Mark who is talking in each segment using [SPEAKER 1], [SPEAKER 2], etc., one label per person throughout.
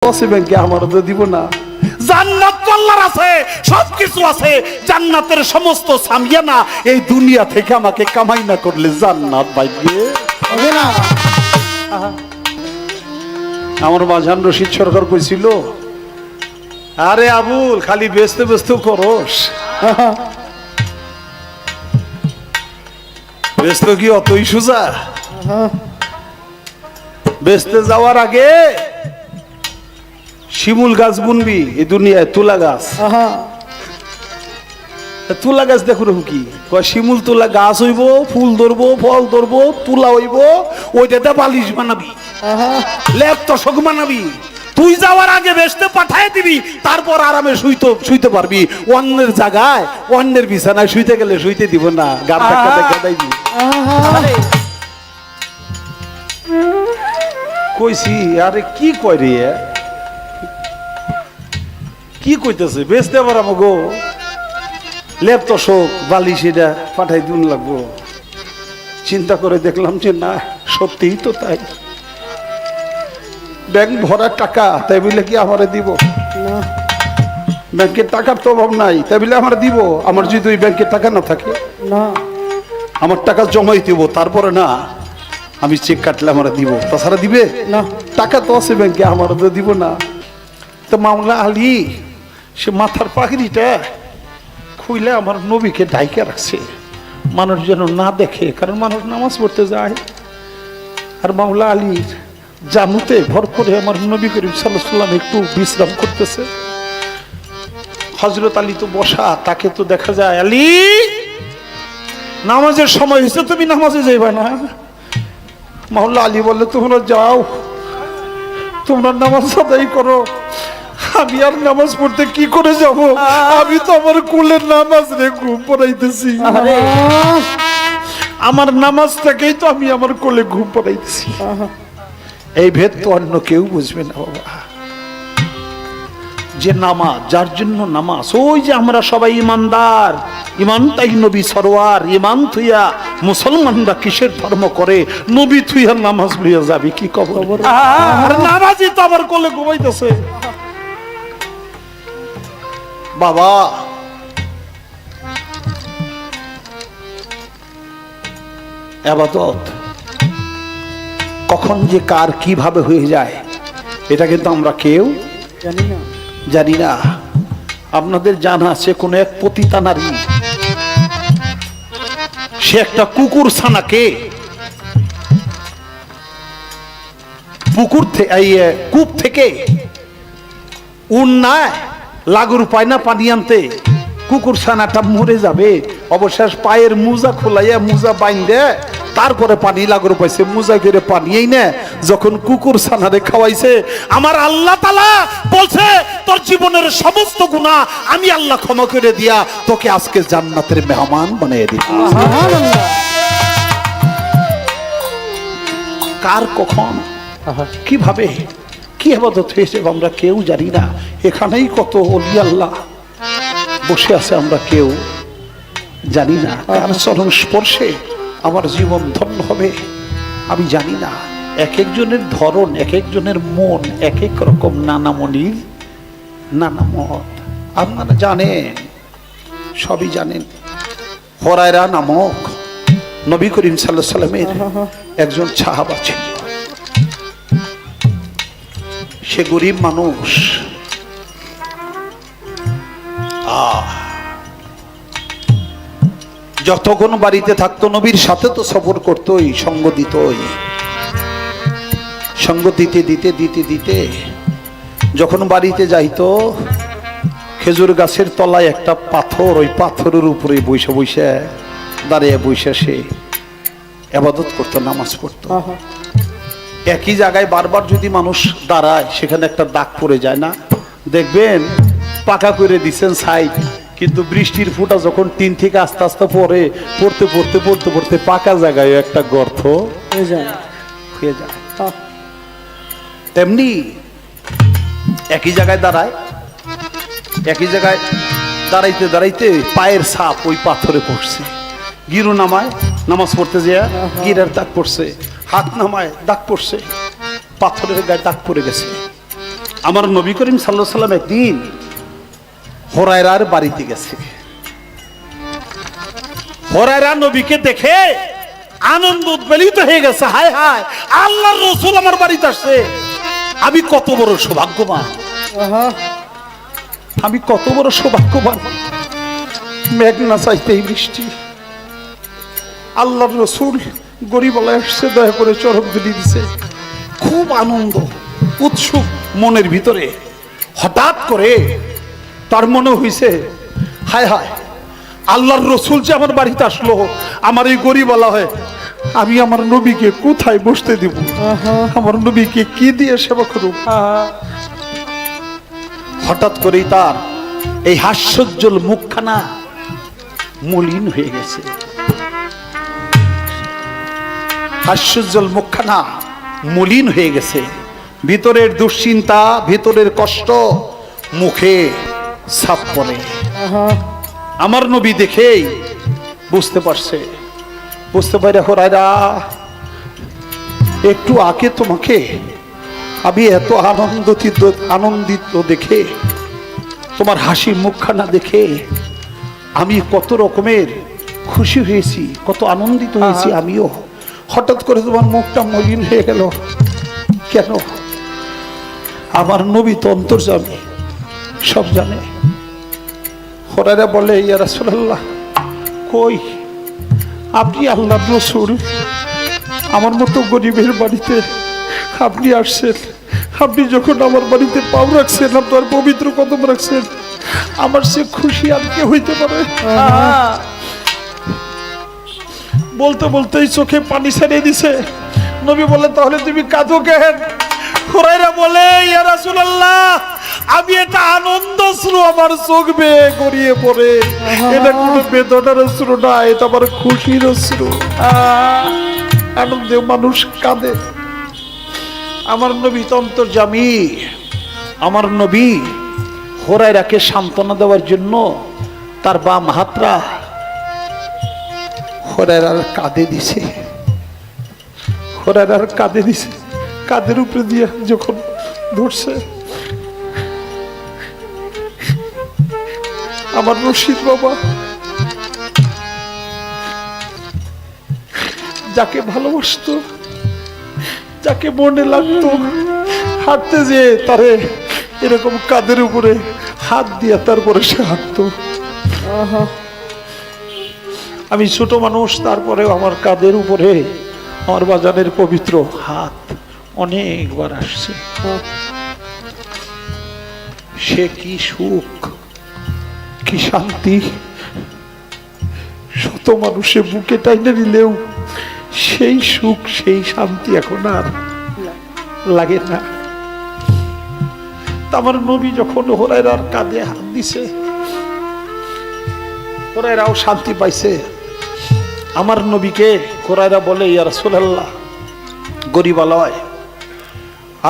[SPEAKER 1] ব্যাংকে আমার তো দিব না। জান্নাত আল্লাহর আছে, সবকিছু আছে। জান্নাতের সমস্ত সামিয়ানা এই দুনিয়া থেকে আমাকে কামাই না করলে জান্নাত পাইবে হবে না। আমার মাঝান রশিদ সরকার কইছিল, আরে আবুল খালি বেচতে বেচতে করস, ব্যস্ত কি অতই সোজা? বেচতে যাওয়ার আগে শিমুল গাছ বুনবি এই দুনিয়ায়, তুলা গাছ। তুলা গাছ দেখো কি শিমুল তুলা গাছ হইব, ফুল ধরবো, ফল ধরবো, তুলা হইব, ওইটাতে বালিশ বানাবি, লেপ তোষক বানাবি। তুই যাওয়ার আগে বেচতে পাঠায় দিবি, তারপর আরামে শুইতে পারবি। অন্যের জায়গায় অন্যের বিছানায় শুইতে গেলে শুইতে দিব না, গান গাদাই দিবি। কইছি আরে কি কয় রে, কি কইতেছে? বেচতে পারাবো গো, লেপ তোষক বালিশ এটা পাঠাই দিন লাগবো। চিন্তা করে দেখলাম যে না, সত্যিই তো তাই। ব্যাংক ভরার টাকা, তাই বলে কি আমারে দিব? ব্যাংকের টাকার তো অভাব নাই, তাই বলে আমার দিব? আমার যদি ওই ব্যাংকের টাকা না থাকে, না আমার টাকা জমাই দিব, তারপরে না আমি চেক কাটলে আমার দিব, তাছাড়া দিবে না। টাকা তো আছে ব্যাংকে, আমার তো দিব না। তো মামলা আলী সে মাথার পাগড়িটা খুইলে আমার নবীকে ঢাইকা রাখছে, মানুষ যেন না দেখে, কারণ মানুষ নামাজ পড়তে যায়। আর মামলা আলীর জানুতে ভর করে আমার নবী করিম সাল্লাল্লাহু আলাইহি ওয়াসাল্লাম একটু বিশ্রাম করতেছে। হযরত আলী তো বসা, তাকে তো দেখা যায়, আলী নামাজের সময় হয়েছে, তুমি নামাজে যাইবা না? মাওলা আলী বললে, তোমরা যাও, তোমরা নামাজ আদায় করো, আমি আর নামাজ পড়তে কি করে যাব? আমি তো আমার কুলের নামাজ রে ঘুম পড়াইতেছি, আমার নামাজ থেকেই তো আমি আমার কোলে ঘুম পড়াইতেছি। এই ভেদ তো অন্য কেউ বুঝবে না বাবা, যে নামাজ যার জন্য নামাজ। ওই যে আমরা সবাই ইমানদার, ইমান তাই নবী সরওয়ার, ইমান থুইয়া মুসলমানরা কিসের ধর্ম করে? নবী থুইয়া নামাজ লইয়া যাবে কি খবর? আর নামাজই তো আবার কোলে ঘুমাইতেছে। বাবা ইবাদত কখন যে কার কিভাবে হয়ে যায় এটা কিন্তু আমরা কেউ জানি না। আপনাদের জানা আছে, কোন এক পতিতা নারী, সে একটা কুকুর ছানাকে পুকুর কূপ থেকে উন্নায় লাগুর পায় না পানি আনতে, কুকুর ছানাটা মরে যাবে, অবশেষ পায়ের মুজা খোলাইয়া মুজা বাইন্দে তারপরে পানি লাগুর পাইছে, মুজা করে পানিই না যখন কুকুর ছানারে খাওয়াইছে, আমার আল্লাহ তাআলা বলছে তোর জীবনের সমস্ত গুনাহ আমি আল্লাহ ক্ষমা করে দিয়া তোকে আজকে জান্নাতের মেহমান বানিয়ে দিব। সুবহানাল্লাহ। কার কখন কিভাবে কি ইবাদত হয়েছে আমরা কেউ জানি না। এখানেই কত ওলি আল্লাহ বসে আছে, আমরা কেউ জানি না কার চরণ স্পর্শে আমার জীবন ধন্য হবে আমি জানি না। এক একজনের ধরন, এক একজনের মন এক এক রকম, নানা মনির নানা মত। আপনারা জানেন, সবই জানেন, হুরায়রা নামক নবী করিম সাল্লাল্লাহু আলাইহি সাল্লামের একজন সাহাবা ছিল। সে গরিব মানুষ, যতক্ষণ বাড়িতে থাকতো নবীর সাথে তো সফর করতোই, সঙ্গ দিতই। সঙ্গ দিতে দিতে দিতে দিতে যখন বাড়িতে যাইতো, খেজুর গাছের তলায় একটা পাথর, ওই পাথরের উপরে বসে বসে দাঁড়িয়ে বসে সে ইবাদত করতো, নামাজ পড়তো। একই জায়গায় বারবার যদি মানুষ দাঁড়ায়, সেখানে একটা দাগ পড়ে যায় না? দেখবেন পাকা করে দিচ্ছেন সাইড, কিন্তু বৃষ্টির ফোঁটা যখন টিন থেকে আস্তে আস্তে পড়ে, পড়তে পড়তে পড়তে পড়তে পাকা জায়গায় একটা গর্ত হয়ে যায়। তেমনি একই জায়গায় দাঁড়ায়, একই জায়গায় দাঁড়াইতে দাঁড়াইতে পায়ের ছাপ ওই পাথরে পড়ছে। গিরু নামায় নামাজ পড়তে যায়, গিরার দাগ পড়ছে, হাত নামায় দাগ পড়ছে, পাথরের গায়ে দাগ পড়ে গেছে। আমার নবী করিম সাল্লাল্লাহু আলাইহি সাল্লাম একদিন হুরায়রার বাড়িতে গেছে। হুরায়রা নবীকে দেখে আনন্দ উদ্বেলিত হয়ে গেছে, হায় হায় আল্লাহর রাসূল আমার বাড়িতে আসছে, আমি কত বড় সৌভাগ্যবান, আমি কত বড় সৌভাগ্যবান। মেঘ না চাইতেই বৃষ্টি, আল্লাহর রাসূল গরিবলা এসছে, দয়া করে চরক দুলি দিছে। খুব আনন্দ উৎসুক মনের ভিতরে। হঠাৎ করে তার মনে হইছে, হায় হায় আল্লাহর রাসূল যে আমার বাড়িতে আসলো, আমার এই গরিবলা হয়, আমি আমার নবীকে কোথায় বসতে দিব, আমার নবীকে কি দিয়ে সেবা করব। হঠাৎ করেই তার এই হাস্যোজ্জ্বল মুখখানা মলিন হয়ে গেছে, হাস্যোজ্জ্বল মুখখানা মলিন হয়ে গেছে। ভিতরের দুশ্চিন্তা, ভিতরের কষ্ট মুখে ছাপ পড়ে। আমার নবী দেখেই বুঝতে পারছে, বুঝতে পারে হুরায়রা একটু আগে তোমাকে আমি এত আনন্দিত দেখে, তোমার হাসি মুখখানা দেখে আমি কত রকমের খুশি হয়েছি, কত আনন্দিত হয়েছি আমিও। হঠাৎ করে তোমার মুখটা মলিন হয়ে গেল কেন? আমার নবী তো অন্তর্যামী, সব জানে। হুরায়রা বলে, ইয়া রাসূলুল্লাহ, কই আপনি আল্লাহর রাসূল, আমার মতো গরিবের বাড়িতে আপনি আসছেন, আপনি যখন আমার বাড়িতে পাও রাখছেন, আপনার পবিত্র কদম রাখছেন, আমার সে খুশি আর কে হইতে পারে? বলতে বলতেই চোখে পানি ছেড়ে দিছে। নবী বলে, তাহলে তুমি কাঁদো কেন? হুরায়রা বলে, ইয়া রাসূলুল্লাহ, আমি এটা আনন্দ অশ্রু আমার চোখ বেয়ে গড়িয়ে পড়ে, এটা কোনো বেদনার অশ্রু না, এটা আমার খুশির অশ্রু। আনন্দে মানুষ কাঁদে। আমার নবী তো অন্তর্যামী, আমার নবী হুরায়রাকে সান্ত্বনা দেওয়ার জন্য তার বাম হাতটা হুরায়রার কাঁধে দিছে, হুরায়রার কাঁধে দিছে, কাঁধের উপরে দিয়ে যখন ধরছে, আমার রশিদ বাবা যাকে ভালোবাসতো, যাকে মনে লাগতো, হাঁটতে যে তারে এরকম কাঁধের উপরে হাত দিয়ে তারপরে সে হাঁটতো। আমি ছোট মানুষ, তারপরেও আমার কাঁধের উপরে আমার বাজানের পবিত্র হাত অনেকবার আসছে। সে কি সুখ, কি শান্তি, শত মানুষের বুকে টাইনে নিলেও সেই সুখ, সেই শান্তি এখন আর লাগে না। আমার নবী যখন হুরায়রার কাঁধে হাত দিছে, হুরায়রাও শান্তি পাইছে। আমার নবীকে হুরায়রা বলে, ইয়া রাসূলুল্লাহ, গরিবালয়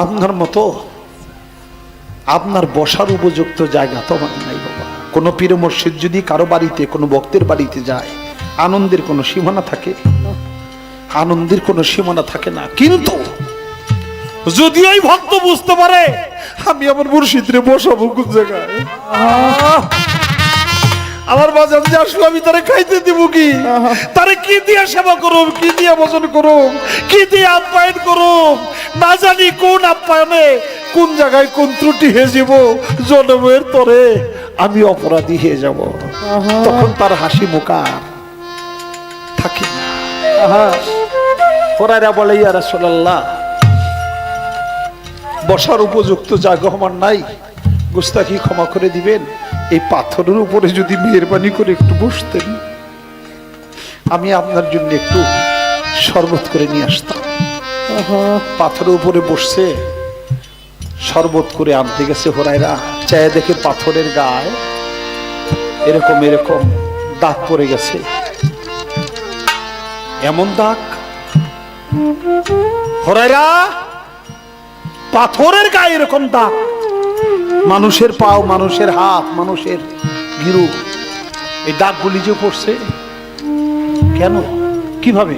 [SPEAKER 1] আপনার মতো আপনার বসার উপযুক্ত জায়গা তো আমার নাই বাবা। কোন পীর মুর্শিদ যদি কারো বাড়িতে, কোনো ভক্তের বাড়িতে যায়, আনন্দের কোনো সীমানা থাকে? আনন্দের কোনো সীমানা থাকে না। কিন্তু যদি ওই ভক্ত বুঝতে পারে আমি আমার মুর্শিদরে বসাবো কোন জায়গায়, আমার বাজার যে আসলো আমি তারে খাইতে দিব কি, তারে কি দিয়ে সেবা করুম, কি দিয়ে ভোজন করুম, কি দিয়ে আপ্যায়ন করুম, না জানি কোন আপ্যায়নে কোন জায়গায় কোন ত্রুটি হয়ে যাব, জনমের তরে আমি অপরাধী হয়ে যাব। তখন তার হাসি মুখা থাকে না। হুরায়রা বলে, ইয়া রাসূলুল্লাহ, বসার উপযুক্ত জায়গা আমার নাই, গুস্তাখি ক্ষমা করে দিবেন, এই পাথরের উপরে যদি মেহেরবানি করে একটু বসতেন, আমি আপনার জন্য একটু শরবত করে নিয়ে আসতাম। পাথরের উপরে বসছে, শরবত করে আনতে গেছে হুরায়রা, চায়ে দেখে পাথরের গায়ে এরকম এরকম দাগ পড়ে গেছে। এমন দাগ, হুরায়রা, পাথরের গায়ে এরকম দাগ, মানুষের পাও, মানুষের হাত, মানুষের গিরু, এই দাগগুলি যে পড়ছে কেন, কিভাবে?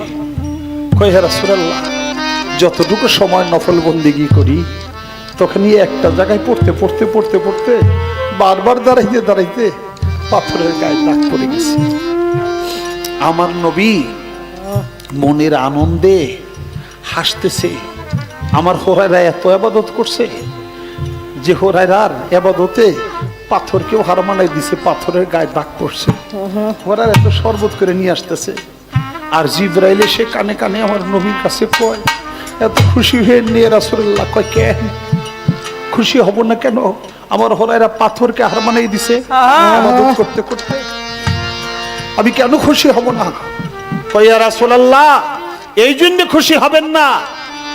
[SPEAKER 1] কয়, হে রাসূলুল্লাহ, যতটুকু সময় নফল বন্দেগী করি তখনই একটা জায়গায় পড়তে পড়তে পড়তে পড়তে বারবার দাঁড়াইতে দাঁড়াইতে পাথরের গায়ে দাগ পড়ে গেছে। আমার নবী মনের আনন্দে হাসতেছে। আমার হুরায়রা এত ইবাদত করছে যে হুরায়রার ইবাদতে পাথরকেও হার মানাই দিছে, পাথরের গায়ে দাগ পড়ছে। হুরায়রা এত শরবত করে নিয়ে আসতেছে, আর জিবরাইল এসে কানে কানে আমার নবীর কাছে কয়, এত খুশি হয়ে নিয়ে রাসূলুল্লাহ কয়, কেন খুশি হব না কেন? আমার হুরায়রা পাথরকে হার মানাই দিছে ইবাদত করতে করতে, আমি কেন খুশি হব না? কয়, ইয়া রাসূলুল্লাহ, এই জন্য খুশি হবেন না,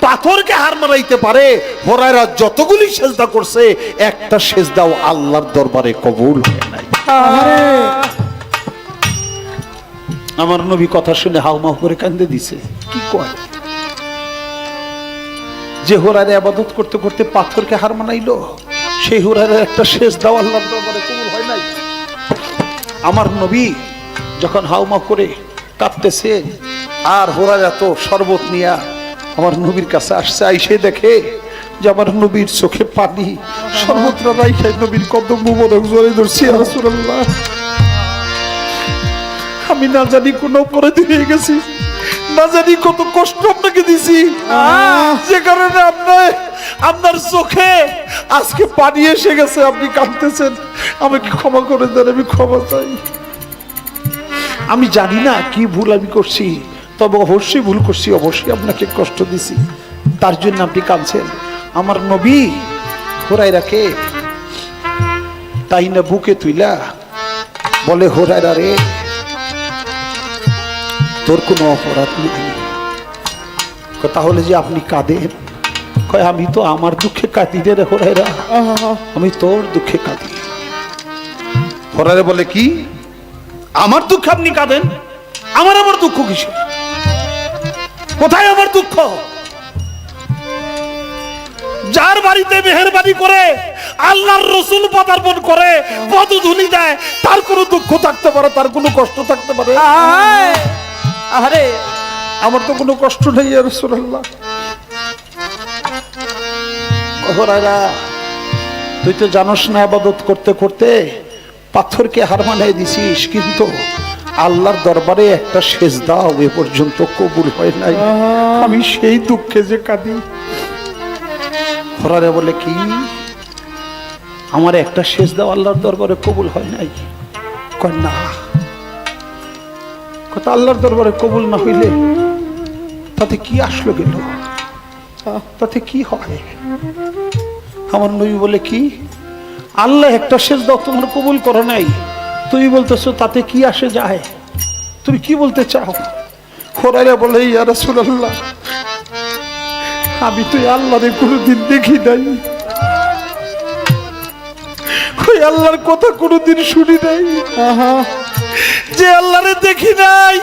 [SPEAKER 1] পাথরকে হার মানাইতে পারে। হুরায়রা যতগুলি সেজদা করছে একটা সেজদাও আল্লাহর দরবারে কবুল হয় নাই। আমার নবী কথা শুনে হাউমাউ করে কান্দে দিছে। কি কয়? যে হুরায়রা ইবাদত করতে করতে পাথরকে হার মানাইলো, সেই হুরায়রার একটা সেজদাও আল্লাহর দরবারে কবুল হয় নাই। আমার নবী যখন হাউমাউ করে কাঁদতেছে, আর হুরায়রা তো শরবত নিয়া আমার নবীর কাছে আসছে, আইসে দেখে যে আমার নবীর চোখে পানি, শরবতটা রাইখাই নবীর কদম মুবারক জড়িয়ে ধরছি। ইয়া রাসূলুল্লাহ, আমি না জানি কোন অপরাধী হয়ে গেছি, না জানি কত কষ্ট আপনাকে দিছি, যে কারণে আপনার চোখে আজকে পানি এসে গেছে, আপনি কাঁদতেছেন, আমাকে ক্ষমা করে দেন, আমি ক্ষমা চাই। আমি জানি না কি ভুল আমি করছি, তবে অবশ্যই ভুল করছি, অবশ্যই আপনাকে কষ্ট দিছি, তার জন্য আপনি কাঁদছেন। আমার নবী হুরায়রাকে তাই না বুকে তুইলা বলে, হুরায়রা রে, তোর কোনো অপরাধ নেই। তাহলে যে আপনি কাঁদেন? কয়, আমি তো আমার দুঃখে কাঁদি রে হুরায়রা, আমি তোর দুঃখে কাঁদি। হুরায়রা বলে, কি আমার দুঃখে আপনি কাঁদেন? আমার দুঃখ কিসে? কোথায় আমার দুঃখ? যার বাড়িতে মেহেরবানি করে আল্লাহর রাসূল পদার্পণ করে, পদধূলি দেয়, তার কোনো দুঃখ থাকতে পারে, তার কোনো কষ্ট থাকতে পারে? আরে আমার তো কোনো কষ্ট নেই ইয়া রাসূলুল্লাহ। হুরায়রা, তুই তো জানোস না ইবাদত করতে করতে পাথরকে হার মানাই দিছিস, কিন্তু আল্লাহর দরবারে একটা সেজদাও এ পর্যন্ত কবুল হয় নাই, আমি সেই দুঃখে যে কাঁদি। হুরায়রা বলে, কি আমার একটা সেজদাও আল্লাহর দরবারে কবুল হয় নাই? কয়, না। কথা আল্লাহর দরবারে কবুল না হইলে তাতে কি আসলো গেল, তাতে কি হয়? আমার নবী বলে, কি আল্লাহ একটা সেজদাও তোমার কবুল করে নাই, তুমি বলতেছো তাতে কি আসে যায়? তুমি কি বলতে চাও? হুরায়রা বলে, ইয়া রাসূলুল্লাহ, আমি তো আল্লাহরে কোনোদিন দেখি নাই, ওই আল্লাহর কথা কোনোদিন শুনি নাই। যে আল্লাহরে দেখি নাই,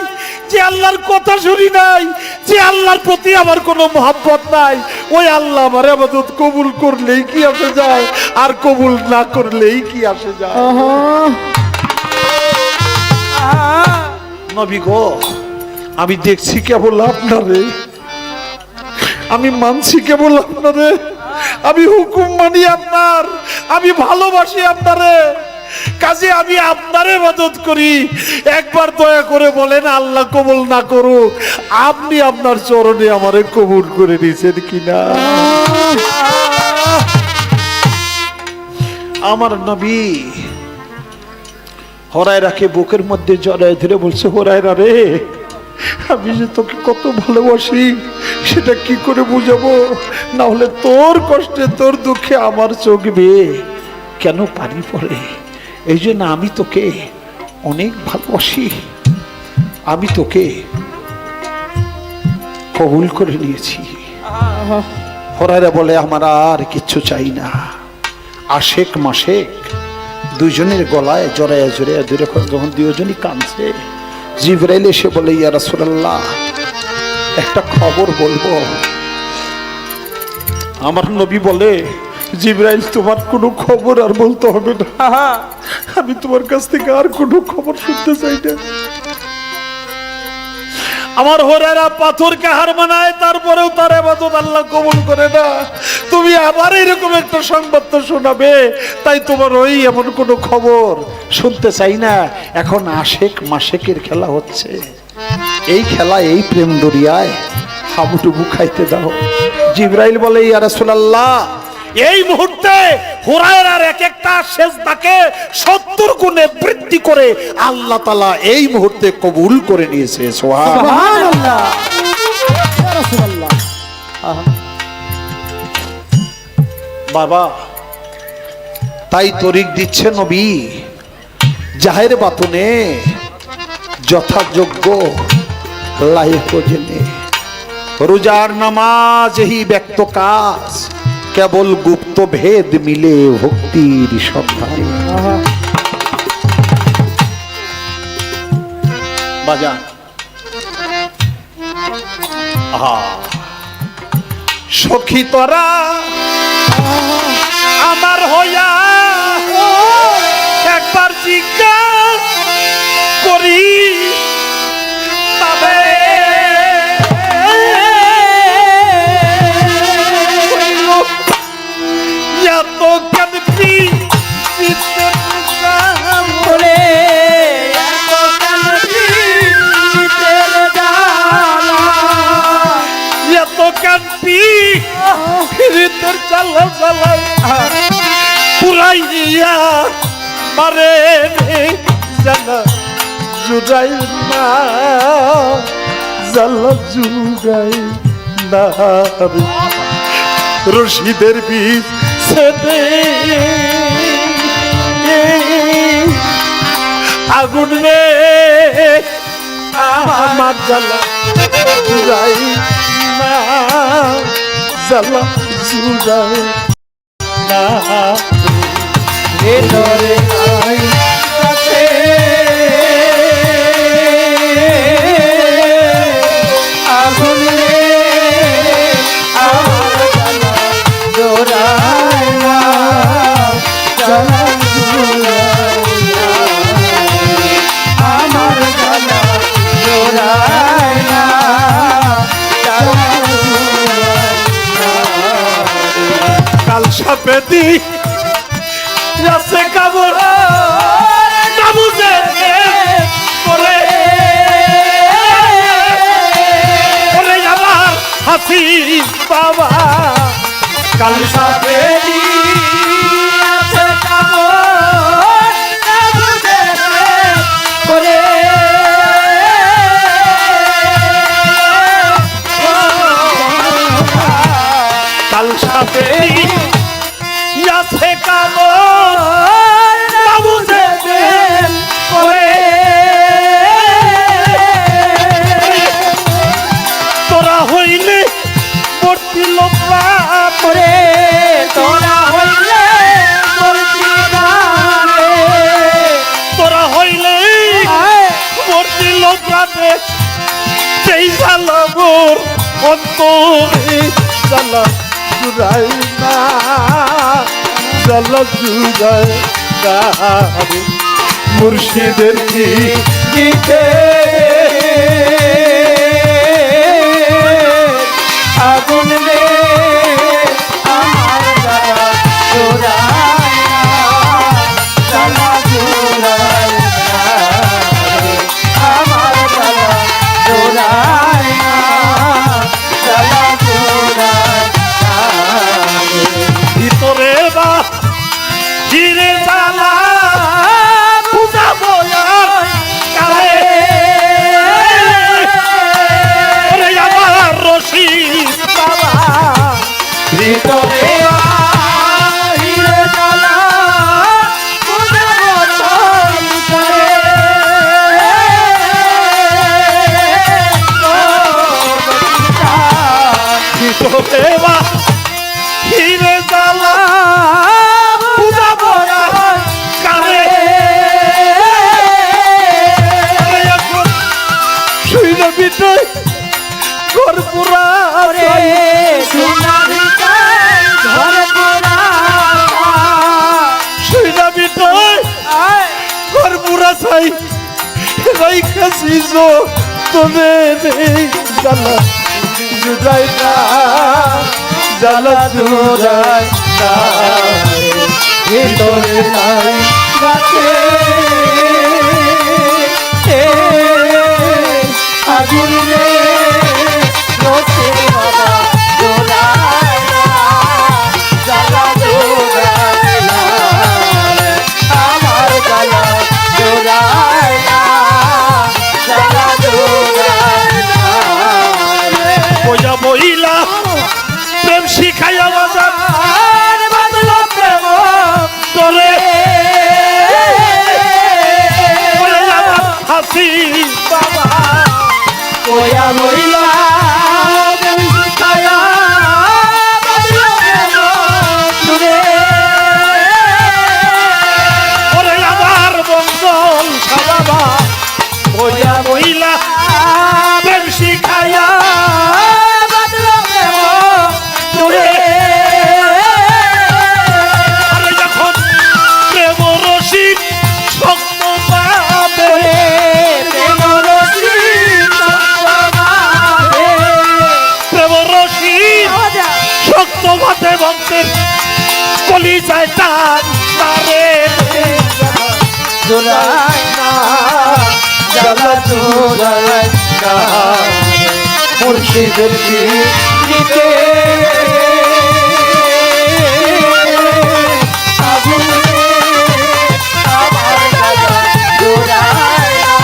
[SPEAKER 1] যে আল্লাহর কথা শুনি নাই, যে আল্লাহর প্রতি আমার কোনো মহব্বত নাই, ওই আল্লাহ আমার ইবাদত কবুল করলেই কি আসে যায়, আর কবুল না করলেই কি আসে যায়? নবী গো, আমি দেখছি কেবল আপনারে, আমি মানছি কেবল আপনারে, আমি হুকুম মানি আপনার, আমি ভালোবাসি আপনারে, কাজে আমি আপনার ইবাদত করি। একবার দয়া করে বলেন, আল্লাহ কবুল না করুক, আপনি আপনার চরণে আমারে কবুল করে দিয়েছেন কিনা? আমার নবী হুরায়রাকে বুকের মধ্যে জড়ায় ধরে বলছে, হুরায়রা রে, আমি যে তোকে কত ভালোবাসি সেটা কি করে বুঝাবো? না হলে তোর কষ্টে, তোর দুঃখে আমার চোখ বেয়ে কেন পানি পড়ে? এই জন্য আমি তোকে অনেক ভালোবাসি, আমি তোকে কবুল করে নিয়েছি। হুরায়রা বলে, আমার আর কিচ্ছু চাই না। আশেক মাসেক দুইজনের গলায় জড়ায় জড়ায় দূরে, যখন দুজনই কাঁদছে, জিবরাইল এসে বলে, ইয়া রাসূলুল্লাহ, একটা খবর বলবো। আমার নবী বলে, জিবরাইল, তোমার কোনো খবর আর বলতে হবে না, আমি তোমার কাছ থেকে আর কোনো খবর শুনতে চাই না। আমার হোরেরা পাথরকে হার মানায়, তারপরেও তার ইবাদত আল্লাহ কবুল করে না। তুমি আবার এরকম একটা সংবাদ তো শোনাবে, তাই তোমার ওই এমন কোনো খবর শুনতে চাই না। এখন আশেক মাসেকের খেলা হচ্ছে, এই খেলা, এই প্রেম দরিয়ায় হাবুডুবু খাইতে দাও। জিবরাইল বলে, ইয়া রাসূলুল্লাহ, এই মুহূর্তে হুরায়রার এক একটা সেজদাকে 70 গুণে বৃদ্ধি করে আল্লাহ তাআলা এই মুহূর্তে কবুল করে নিয়েছে। সুবহানাল্লাহ, ইয়া রাসূলুল্লাহ। বাবা, তাই তরিক দিচ্ছে নবী, জাহের বাতুনে যথাযোগ্য লাইক জেনে, রোজার নামাজ হি ব্যক্ত কাজ, কেবল গুপ্ত ভেদ মিলে ভক্তির সন্ধানে। বাজান, সখী তোরা আমার হইয়া একবার জিজ্ঞাসা করি, তবে এত কাঁদবি বলে, এত কাঁদবি এত কাঁদবি তোর চালা চালাই পুরাই দিয়া মারে জানা জুড়াই না, জালা জুড়াই না। রশিদের বীজ ছেদে আগুন রে আমার জালা জুড়াই না, জালা জুড়াই না। ভেতরে কাছে আগুন রে আমার জালা জোড়াই না, জালা জোড়াই না, আমার জালা জোড়াই না, জালা জোড়াই না। কাল সাপেদি আছে কাবর না বুঝে করে করে আমার হাসি বাবা, কাল সাপেদি আছে কাবর না বুঝে করে কাল সাপেদি আছে কাবর না বুঝে করে, তোরা হইলে মূর্তি লোকরা করে, তোরা হইলে মূর্তি গানে, তোরা হইলে মূর্তি লোকরাতে সেই জালাবোর অন্তরে জালা জুড়াই না, জালা জুড়াই না। মুর্শিদের দিকে আগুন রে আমার জালা জোড়াই না, জালা জোড়াই না, আমার জালা জোড়াই না, জালা জোড়াই না। ভিতরে বা জিরে জালা বুঝাবো কালে, আমার রশি বাবা ভিতরে জিরে জালা বুঝাবো ভিতরে বা হিরে জালা বুঝাবো কালে, শুইলে বিটে ঘর পুরা শুইলে বিটে ঘর পুরা চাই রাইখাছি তবে জ্বালা জুড়াই না, জ্বালা জুড়াই না ভিতরে নাই রাতে আগুন রে রসে বাবা জোড়াই না, জ্বালা জোড়াই না আমার জ্বালা জোড়াই না, জ্বালা জোড়াই না বইয়া বইলা প্রেম শিখাইয়া বাজার বাদলা প্রেম তোরে হাসি বাবা বইয়া বইলা প্রেম শিখাইয়া বাদলা প্রেম তোরে ওরে আমার বন্ধন বাবা বইয়া বইলা প্রেম শিখাইয়া কলি যায় টান তারে জোড়ায় না, জ্বালা জোড়ায় না মুর্শিদের দিতে আমার জ্বালা জোড়ায় না,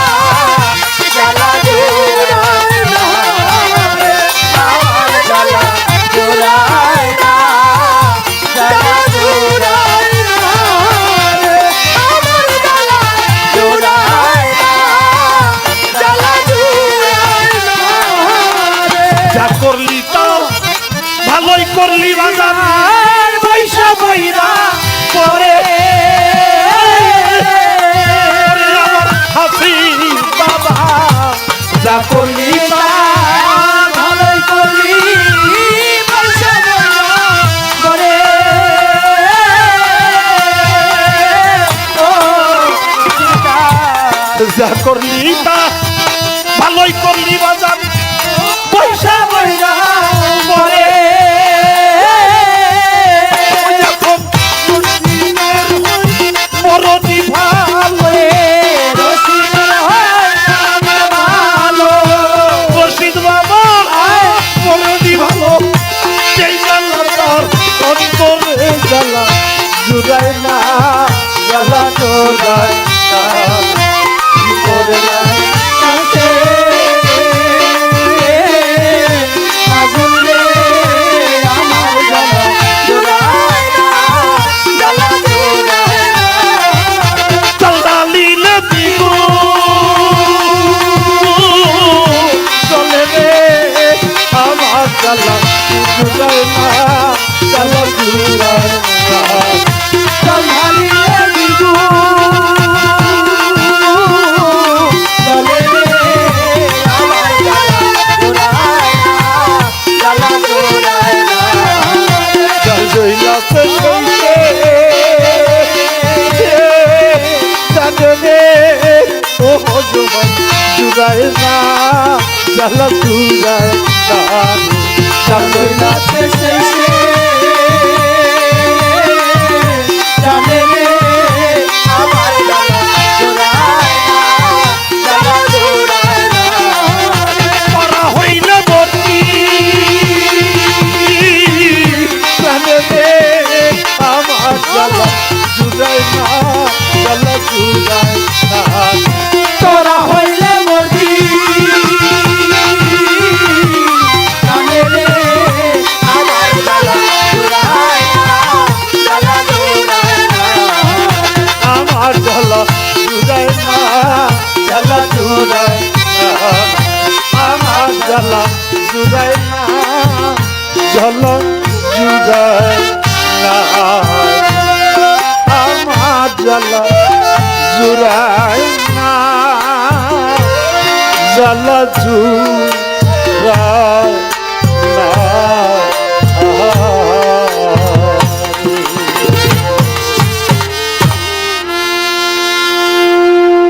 [SPEAKER 1] জ্বালা জোড়ায় না আমার জ্বালা জোড়ায় না, জ্বালা জোড়ায় না আমার জ্বালা জোড়ায় না, জ্বালা জোড়ায় না যা করলি তো ভালোই করলি বাজার পয়সা বইরা পরে আমার হাসি বাবা যা করলি ভালোই করলি পয়সা বইরা পরে যা করলি তা ভালোই করলি বাজার পয়সা বইরা পরে মরদি ভালো রশিদ বাবা মরদি ভালো সেই জ্বালা তার অন্তরে জ্বালা জুড়ায় না, জ্বালা জোড়ায় না ভিতরে নাই কাছে আগুন রে আমার জ্বালা জোড়ায় না, জ্বালা জোড়ায় না চলালিলে দিব চলে রে আমার জ্বালা জোড়ায় না, জ্বালা জোড়ায় না চলালিলে দিব জুড়ায় না, জ্বালা জুড়ায় না চালনাতে শেষে জানে রে আমার জ্বালা জোড়ায় না, জ্বালা জোড়ায় না করা হইলে বর্তি জানে রে আমার জ্বালা জুড়ায় না, জ্বালা জুড়ায় না তোরা হইলে মর্জি জানে রে আমার জ্বালা জোড়ায় না, জ্বালা জোড়ায় না আমার জ্বালা জোড়ায় না, জ্বালা জোড়ায় না আমার জ্বালা জোড়ায় না, জ্বালা জোড়ায় না আমার জ্বালা জোড়ায় না, জ্বালা জোড়ায়